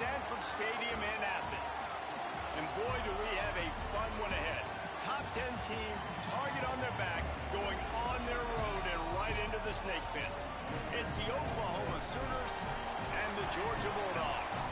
Sanford Stadium in Athens. And boy, do we have a fun one ahead. Top 10 team, target on their back, going on their road and right into the snake pit. It's the Oklahoma Sooners and the Georgia Bulldogs.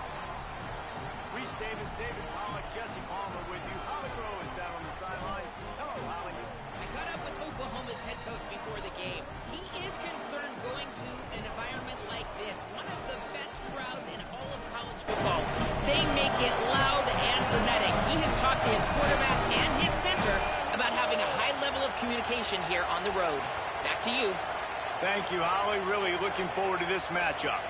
Reese Davis, David Pollack, Jesse Palmer with you. Holly Rowe is down on the sideline. Hello, Holly. I caught up with Oklahoma's head coach before the game. He is concerned going to an environment like this, one of the best crowds in all of college football. They make it loud and frenetic. He has talked to his quarterback and his center about having a high level of communication here on the road. Back to you. Thank you, Holly. Really looking forward to this matchup.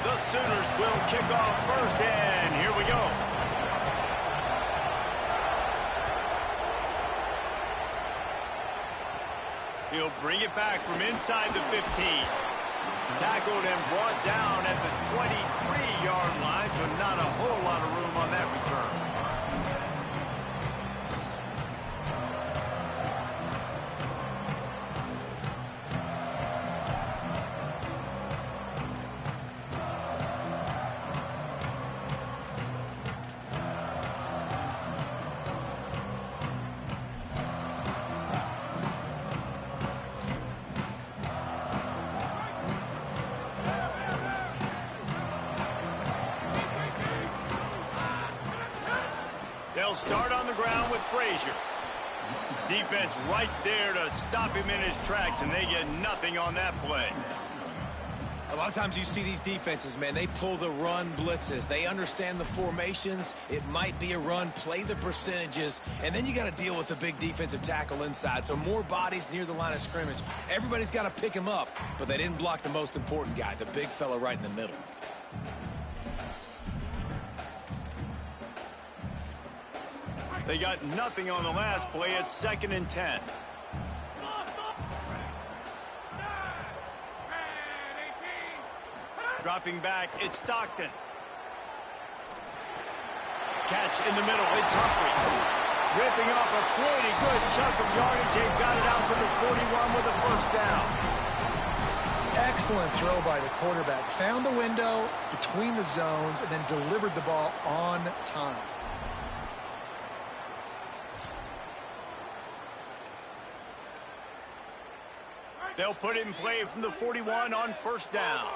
The Sooners will kick off first, and here we go. He'll bring it back from inside the 15. Tackled and brought down at the 23-yard line, so not a whole lot of room on that return. They'll start on the ground with Frazier. Defense right there to stop him in his tracks, and they get nothing on that play. A lot of times you see these defenses, man, they pull the run blitzes. They understand the formations. It might be a run, play the percentages, and then you got to deal with the big defensive tackle inside. So more bodies near the line of scrimmage. Everybody's got to pick him up, but they didn't block the most important guy, the big fella right in the middle. They got nothing on the last play. It's 2nd and 10. Dropping back, it's Stockton. Catch in the middle, it's Humphries. Ripping off a pretty good chunk of yardage. They got it out to the 41 with a first down. Excellent throw by the quarterback. Found the window between the zones and then delivered the ball on time. They'll put it in play from the 41 on first down.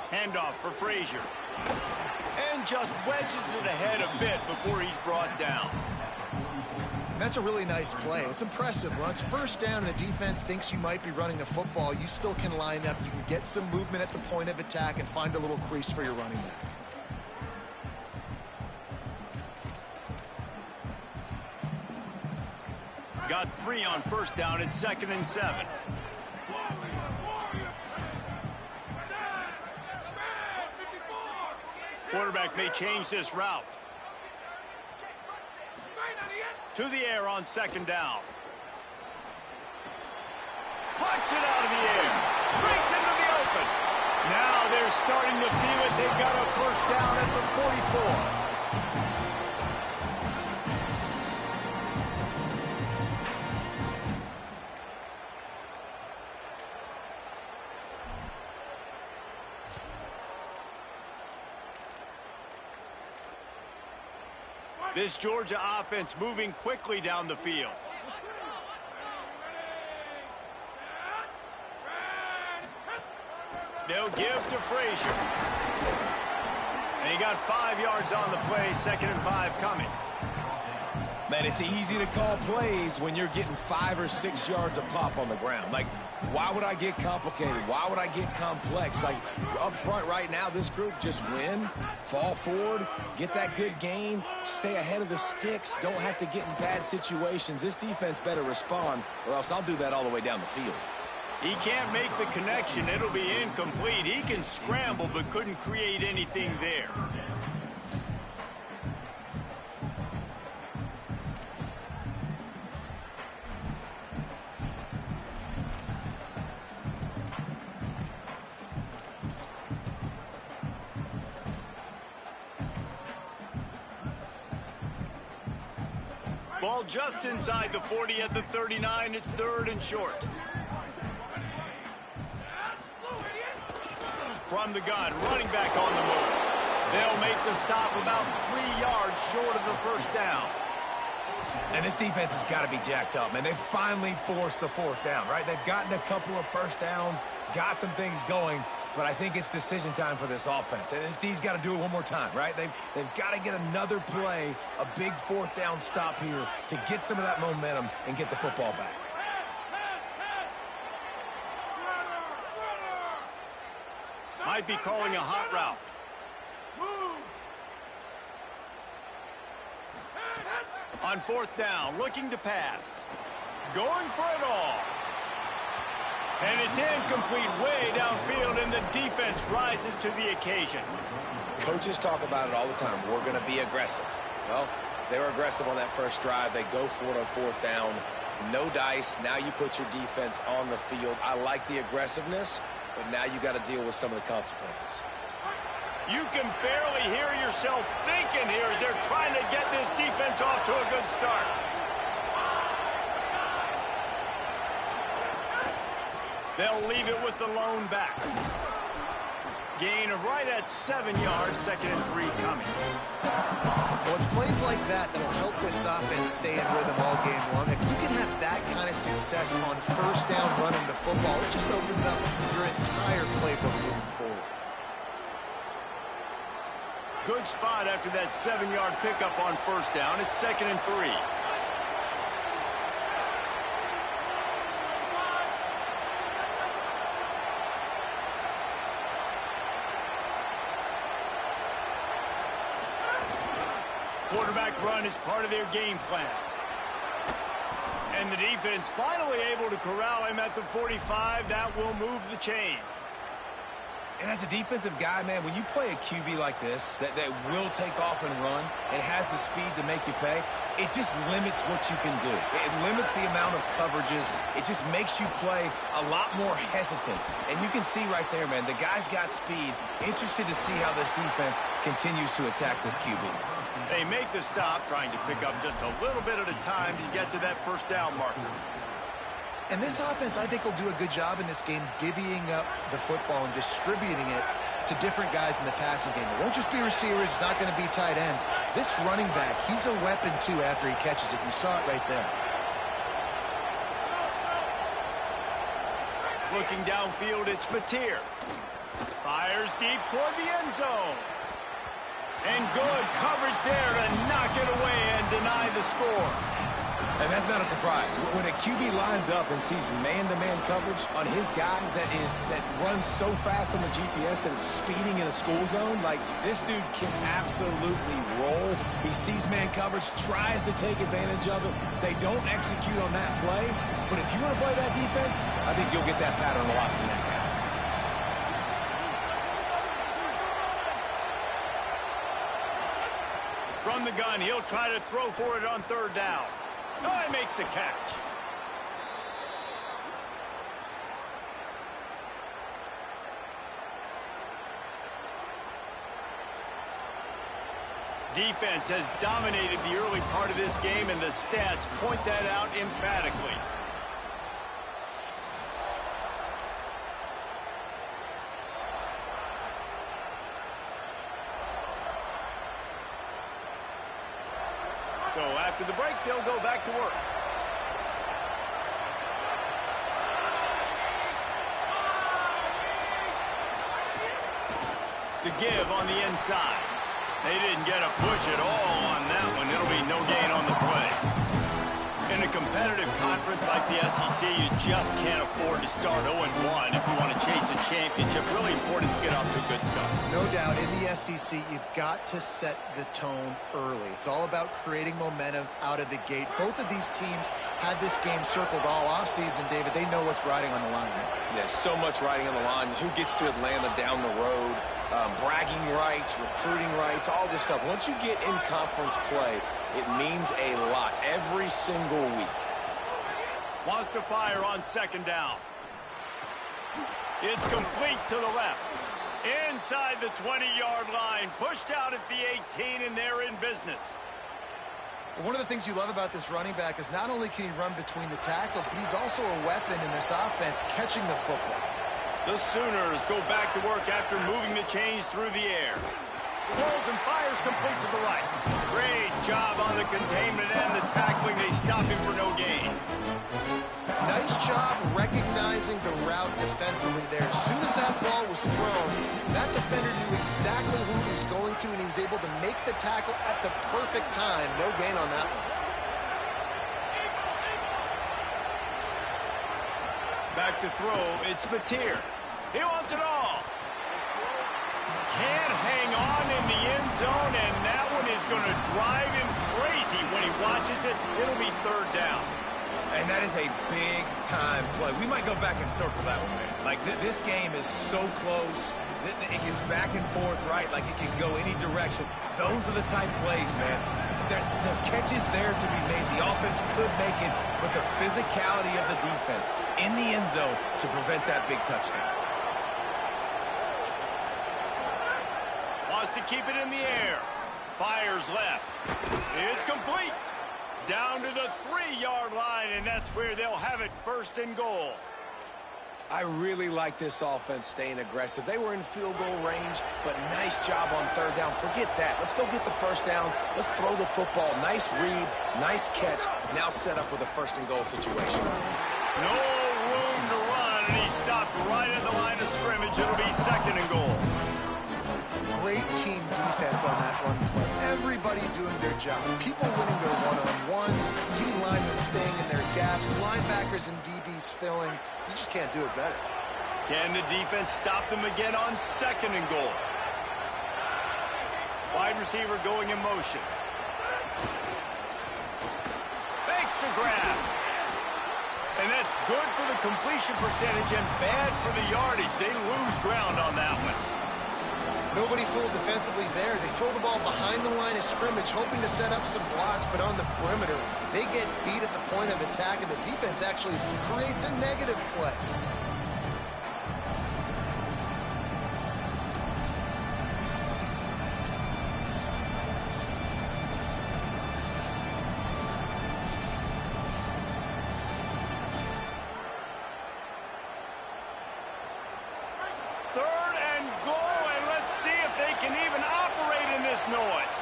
Handoff for Frazier. And just wedges it ahead a bit before he's brought down. That's a really nice play. It's impressive. When it's first down and the defense thinks you might be running the football, you still can line up. You can get some movement at the point of attack and find a little crease for your running back. Got 3 on first down. It's 2nd and 7. Quarterback may change this route. To the air on 2nd down. Pucks it out of the air. Breaks into the open. Now they're starting to feel it. They've got a first down at the 44. This Georgia offense moving quickly down the field. They'll give to Frazier. And he got 5 yards on the play, 2nd and 5 coming. Man, it's easy to call plays when you're getting 5 or 6 yards a pop on the ground. Like, why would I get complicated? Why would I get complex? Like, up front right now, this group just win, fall forward, get that good gain, stay ahead of the sticks, don't have to get in bad situations. This defense better respond, or else I'll do that all the way down the field. He can't make the connection. It'll be incomplete. He can scramble, but couldn't create anything there. Ball just inside the 40 at the 39. It's 3rd and short. From the gun, running back on the move. They'll make the stop about 3 yards short of the first down. And this defense has got to be jacked up, man. They finally forced the 4th down, right? They've gotten a couple of first downs, got some things going, but I think it's decision time for this offense. And this D's got to do it one more time, right? They've got to get another play, a big 4th down stop here to get some of that momentum and get the football back. Might be calling a hot route. On 4th down, looking to pass. Going for it all. And it's incomplete way downfield, and the defense rises to the occasion. Coaches talk about it all the time. We're going to be aggressive. Well, they were aggressive on that first drive. They go for it on 4th down. No dice. Now you put your defense on the field. I like the aggressiveness, but now you got to deal with some of the consequences. You can barely hear yourself thinking here as they're trying to get this defense off to a good start. They'll leave it with the lone back. Gain of right at 7 yards, 2nd and 3 coming. Well, it's plays like that that'll help this offense stay in rhythm all game long. If you can have that kind of success on 1st down running the football, it just opens up your entire playbook moving forward. Good spot after that 7-yard pickup on 1st down. It's 2nd and 3. Quarterback run is part of their game plan. And the defense finally able to corral him at the 45. That will move the chains. And as a defensive guy, man, when you play a QB like this, that will take off and run and has the speed to make you pay, it just limits what you can do. It limits the amount of coverages. It just makes you play a lot more hesitant. And you can see right there, man, the guy's got speed. Interested to see how this defense continues to attack this QB. They make the stop, trying to pick up just a little bit at a time to get to that 1st down marker. And this offense, I think, will do a good job in this game divvying up the football and distributing it to different guys in the passing game. It won't just be receivers. It's not going to be tight ends. This running back, he's a weapon, too, after he catches it. You saw it right there. Looking downfield, it's Mateer. Fires deep toward the end zone. And good coverage there to knock it away and deny the score. And that's not a surprise. When a QB lines up and sees man-to-man coverage on his guy that runs so fast on the GPS that it's speeding in a school zone, like, this dude can absolutely roll. He sees man coverage, tries to take advantage of it. They don't execute on that play. But if you want to play that defense, I think you'll get that pattern a lot from that guy. From the gun, he'll try to throw for it on 3rd down. Oh, he makes the catch. Defense has dominated the early part of this game, and the stats point that out emphatically. So after the break, they'll go back to work. The give on the inside. They didn't get a push at all on that one. It'll be no gain on the play. In a competitive conference like the SEC, you just can't afford to start 0-1 if you want to chase a championship. Really important to get off to a good start. No doubt, in the SEC, you've got to set the tone early. It's all about creating momentum out of the gate. Both of these teams had this game circled all offseason, David. They know what's riding on the line. There's so much riding on the line. Who gets to Atlanta down the road? Bragging rights, recruiting rights, all this stuff. Once you get in conference play, it means a lot every single week. Wants to fire on 2nd down. It's complete to the left. Inside the 20-yard line. Pushed out at the 18, and they're in business. One of the things you love about this running back is not only can he run between the tackles, but he's also a weapon in this offense catching the football. The Sooners go back to work after moving the chains through the air. Throws and fires complete to the right. Great job on the containment and the tackling. They stop him for no gain. Nice job recognizing the route defensively there. As soon as that ball was thrown, that defender knew exactly who he was going to, and he was able to make the tackle at the perfect time. No gain on that one. Back to throw, it's Mateer. He wants it all. Can't hang on in the end zone, and that one is going to drive him crazy when he watches it. It'll be third down. And that is a big-time play. We might go back and circle that one, man. Like, this game is so close. It gets back and forth, right? Like, it can go any direction. Those are the type plays, man. The catch is there to be made. The offense could make it, but the physicality of the defense in the end zone to prevent that big touchdown. Wants to keep it in the air. Fires left. It's complete. Down to the 3-yard line, and that's where they'll have it, first and goal. I really like this offense staying aggressive. They were in field goal range, but nice job on third down. Forget that. Let's go get the first down. Let's throw the football. Nice read, nice catch. Now set up with a first and goal situation. No room to run, and he stopped right at the line of scrimmage. It'll be second and goal. Great team defense on that run play. Everybody doing their job. People winning their one-on-ones, D linemen staying in their gaps, linebackers and DBs filling. You just can't do it better. Can the defense stop them again on second and goal? Wide receiver going in motion. Fakes to grab. And that's good for the completion percentage and bad for the yardage. They lose ground on that one. Nobody fooled defensively there. They throw the ball behind the line of scrimmage, hoping to set up some blocks, but on the perimeter, they get beat at the point of attack, and the defense actually creates a negative play. Third and goal, and let's see if they can even operate in this noise.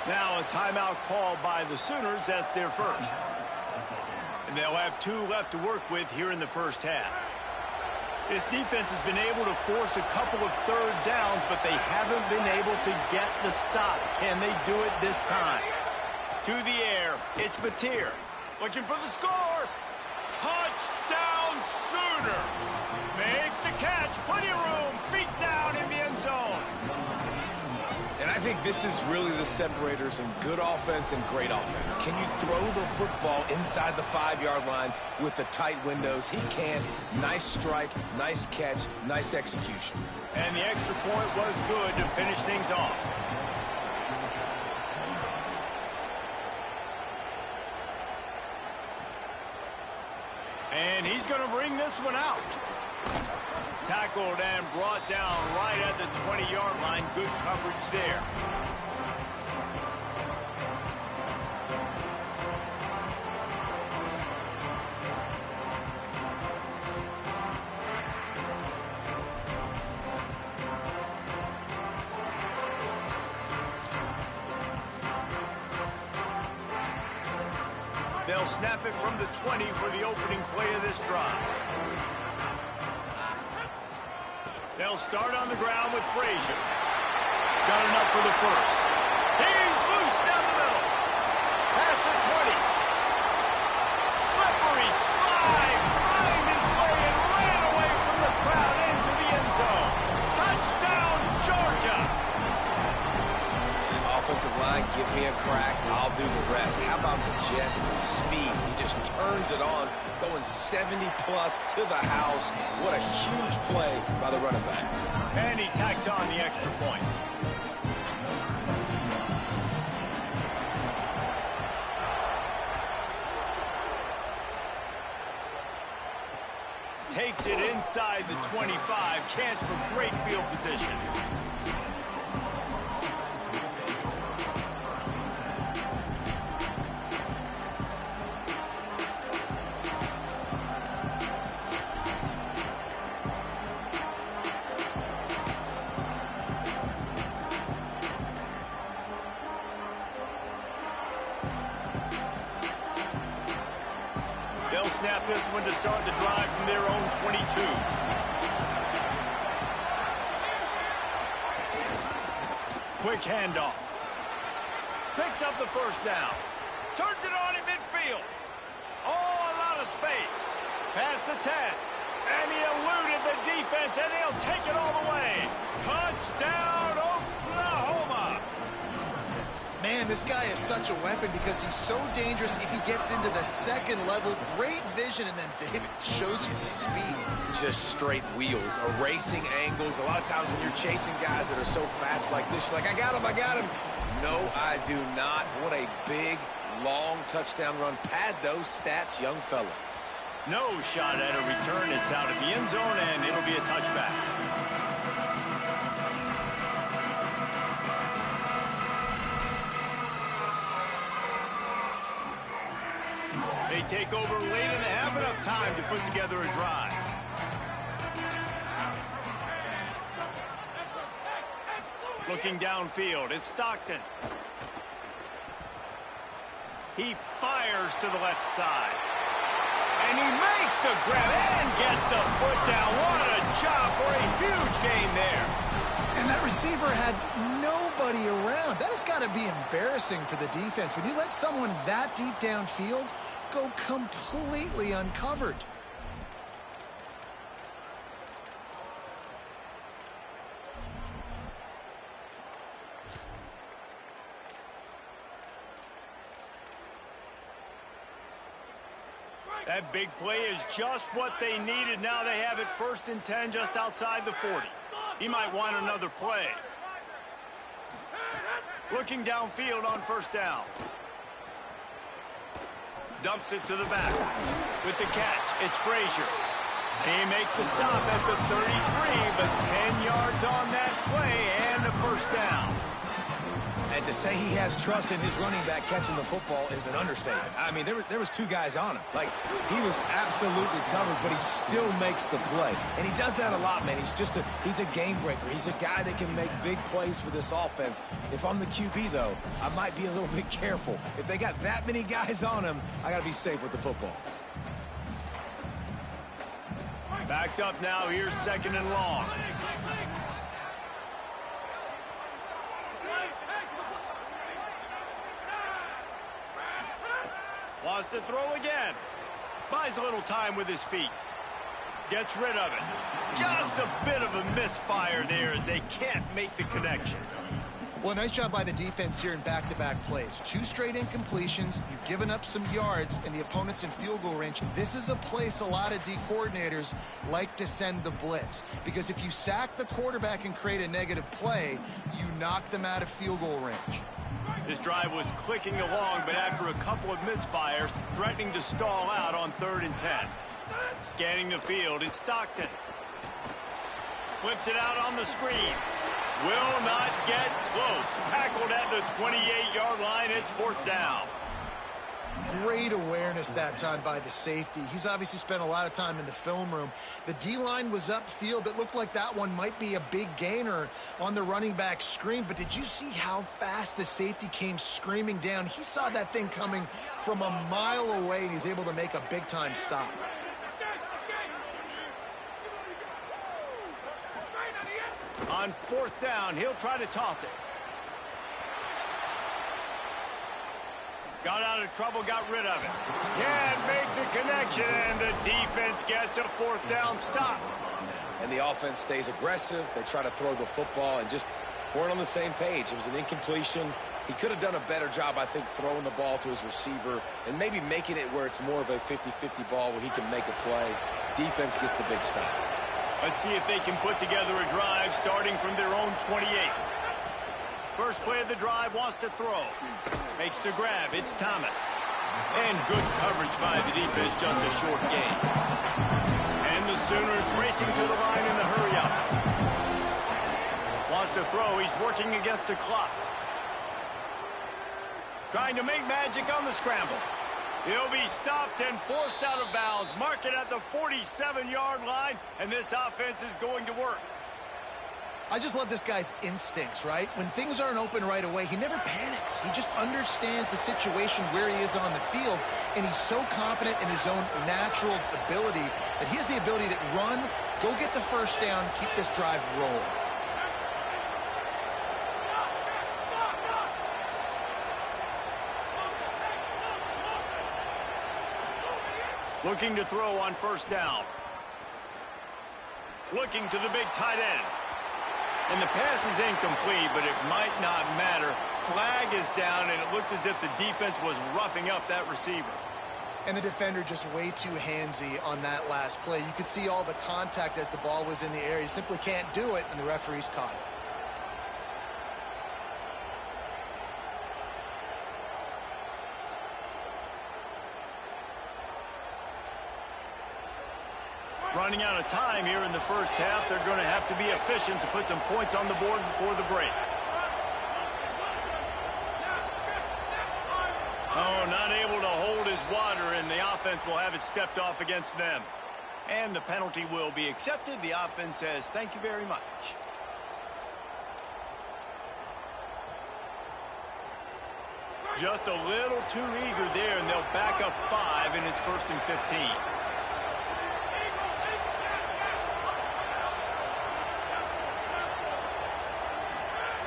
Now a timeout called by the Sooners. That's their first. And they'll have 2 left to work with here in the first half. This defense has been able to force a couple of third downs, but they haven't been able to get the stop. Can they do it this time? To the air, it's Mateer. Looking for the score. Touchdown Sooners. Makes the catch, plenty of room, feet down in the end zone. And I think this is really the separators in good offense and great offense. Can you throw the football inside the 5-yard line with the tight windows? He can. Nice strike, nice catch, nice execution. And the extra point was good to finish things off. And he's going to bring this one out. Tackled and brought down right at the 20-yard line. Good coverage there. They'll snap it from the 20 for the opening play of this drive. They'll start on the ground with Frazier. Got enough for the first. He's loose down the middle. Past the 20. Slippery slide. Find his way and ran away from the crowd into the end zone. Touchdown, Georgia. Offensive line, give me a crack, I'll do the rest. How about the Jets, the speed? He just turns it on, going 70-plus to the house. What a huge play by the running back. And he tacks on the extra point. Takes it inside the 25. Chance for great field position. They'll snap this one to start the drive from their own 22. Quick handoff. Picks up the first down. Turns it on in midfield. Oh, a lot of space. Past the 10. And he eluded the defense, and he'll take it all the way. Touchdown, Oklahoma. Man, this guy is such a weapon because he's so dangerous if he gets into the second level. Great vision, and then David shows you the speed. Just straight wheels, erasing angles. A lot of times when you're chasing guys that are so fast like this, you're like, I got him, I got him. No, I do not. What a big, long touchdown run. Pad those stats, young fella. No shot at a return. It's out of the end zone, and it'll be a touchback. They take over late in the half, enough time to put together a drive. Looking downfield, it's Stockton. He fires to the left side. And he makes the grab and gets the foot down. What a job for a huge gain there. And that receiver had nobody around. That has got to be embarrassing for the defense. When you let someone that deep downfield go completely uncovered. That big play is just what they needed. Now they have it 1st and 10 just outside the 40. He might want another play. Looking downfield on 1st down. Dumps it to the back. With the catch, it's Frazier. They make the stop at the 33, but 10 yards on that play and a 1st down. And to say he has trust in his running back catching the football is an understatement. I mean, there was 2 guys on him. Like, he was absolutely covered, but he still makes the play. And he does that a lot, man. He's a game breaker. He's a guy that can make big plays for this offense. If I'm the QB, though, I might be a little bit careful. If they got that many guys on him, I got to be safe with the football. Backed up now. Here's 2nd and long. Wants to throw again. Buys a little time with his feet. Gets rid of it. Just a bit of a misfire there as they can't make the connection. Well, nice job by the defense here in back-to-back plays. 2 straight incompletions. You've given up some yards, and the opponent's in field goal range. This is a place a lot of D coordinators like to send the blitz. Because if you sack the quarterback and create a negative play, you knock them out of field goal range. This drive was clicking along, but after a couple of misfires, threatening to stall out on 3rd and 10. Scanning the field, it's Stockton. Flips it out on the screen. Will not get close. Tackled at the 28-yard line. It's 4th down. Great awareness that time by the safety. He's obviously spent a lot of time in the film room. The D-line was upfield. It looked like that one might be a big gainer on the running back screen. But did you see how fast the safety came screaming down? He saw that thing coming from a mile away, and he's able to make a big-time stop. On 4th down, he'll try to toss it. Got out of trouble, got rid of it. Can't make the connection, and the defense gets a 4th down stop. And the offense stays aggressive. They try to throw the football and just weren't on the same page. It was an incompletion. He could have done a better job, I think, throwing the ball to his receiver and maybe making it where it's more of a 50-50 ball where he can make a play. Defense gets the big stop. Let's see if they can put together a drive starting from their own 28. First play of the drive, wants to throw. Makes the grab, it's Thomas. And good coverage by the defense, just a short gain. And the Sooners racing to the line in the hurry-up. Wants to throw, he's working against the clock. Trying to make magic on the scramble. He'll be stopped and forced out of bounds. Mark it at the 47-yard line, and this offense is going to work. I just love this guy's instincts, right? When things aren't open right away, he never panics. He just understands the situation where he is on the field, and he's so confident in his own natural ability that he has the ability to run, go get the first down, keep this drive rolling. Looking to throw on first down. Looking to the big tight end. And the pass is incomplete, but it might not matter. Flag is down, and it looked as if the defense was roughing up that receiver. And the defender just way too handsy on that last play. You could see all the contact as the ball was in the air. You simply can't do it, and the referee's caught it. Running out of time here in the first half. They're going to have to be efficient to put some points on the board before the break. Oh, not able to hold his water, and the offense will have it stepped off against them. And the penalty will be accepted. The offense says, thank you very much. Just a little too eager there, and they'll back up 5, and it's 1st and 15.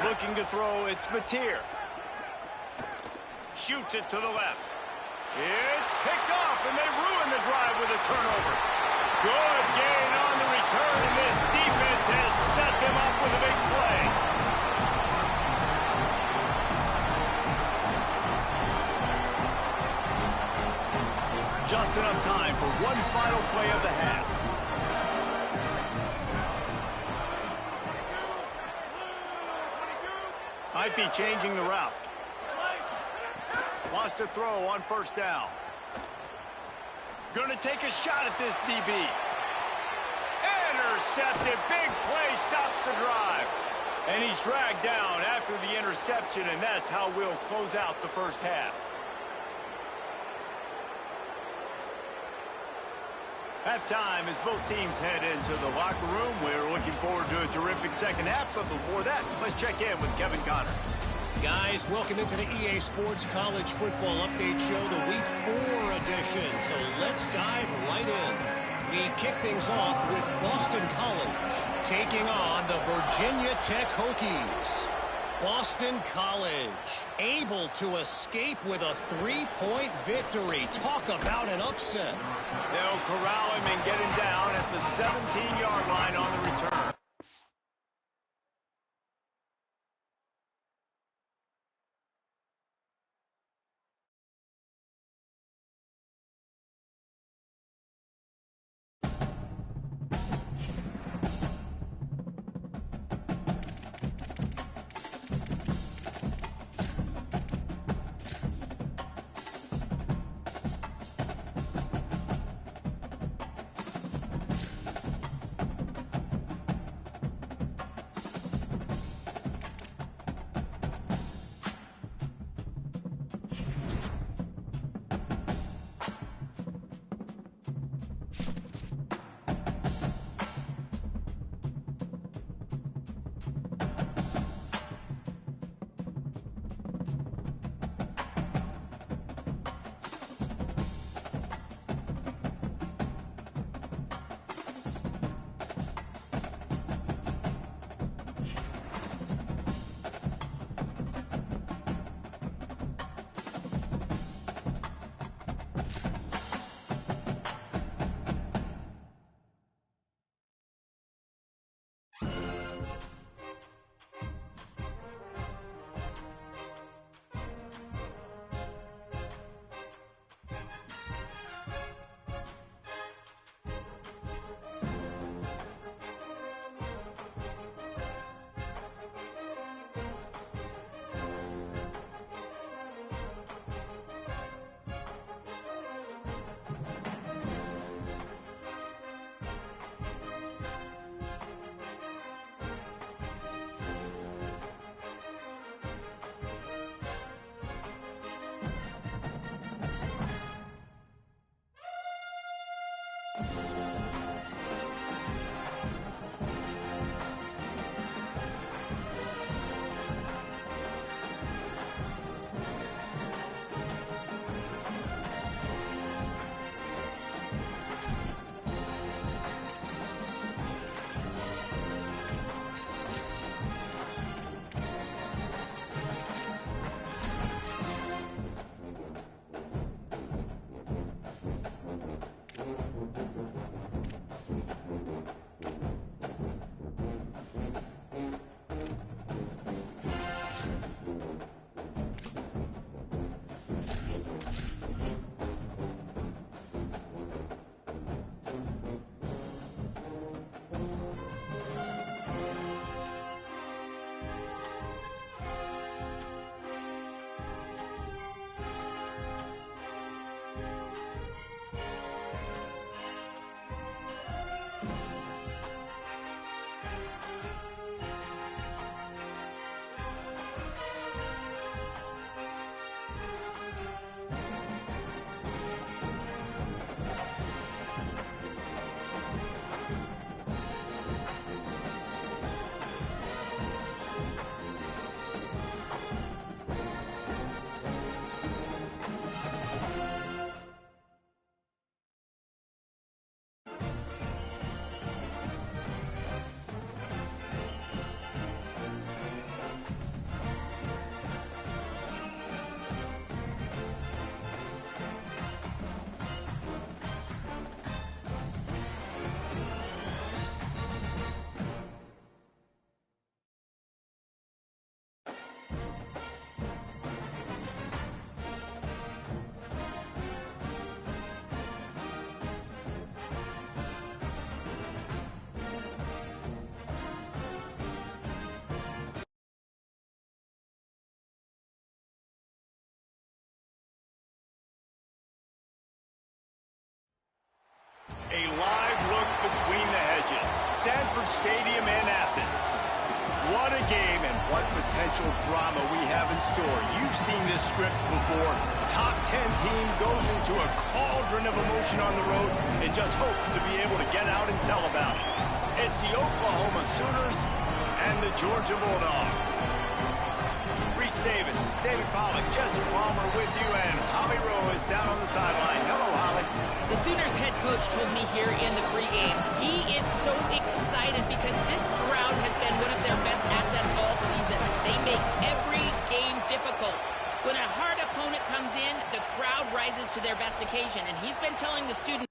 Looking to throw, it's Mateer. Shoots it to the left. It's picked off, and they ruin the drive with a turnover. Good gain on the return, and this defense has set them up with a big play. Just enough time for one final play of the half. Might be changing the route. Wants to throw on first down. Going to take a shot at this DB. Intercepted. Big play stops the drive. And he's dragged down after the interception, and that's how we'll close out the first half. Halftime as both teams head into the locker room. We're looking forward to a terrific second half, but before that, let's check in with Kevin Connor. Guys, welcome into the EA Sports College Football Update Show, the Week 4 edition. So let's dive right in. We kick things off with Boston College taking on the Virginia Tech Hokies. Boston College able to escape with a 3-point victory. Talk about an upset. They'll corral him and get him down at the 17-yard line on the return. Sanford Stadium in Athens. What a game and what potential drama we have in store. You've seen this script before. Top 10 team goes into a cauldron of emotion on the road and just hopes to be able to get out and tell about it. It's the Oklahoma Sooners and the Georgia Bulldogs. Reese Davis, David Pollack, Jesse Palmer with you, and Holly Rowe is down on the sideline. Hello, Holly. The Sooners head coach told me here in the pregame, he is so excited because this crowd has been one of their best assets all season. They make every game difficult. When a hard opponent comes in, the crowd rises to their best occasion, and he's been telling the students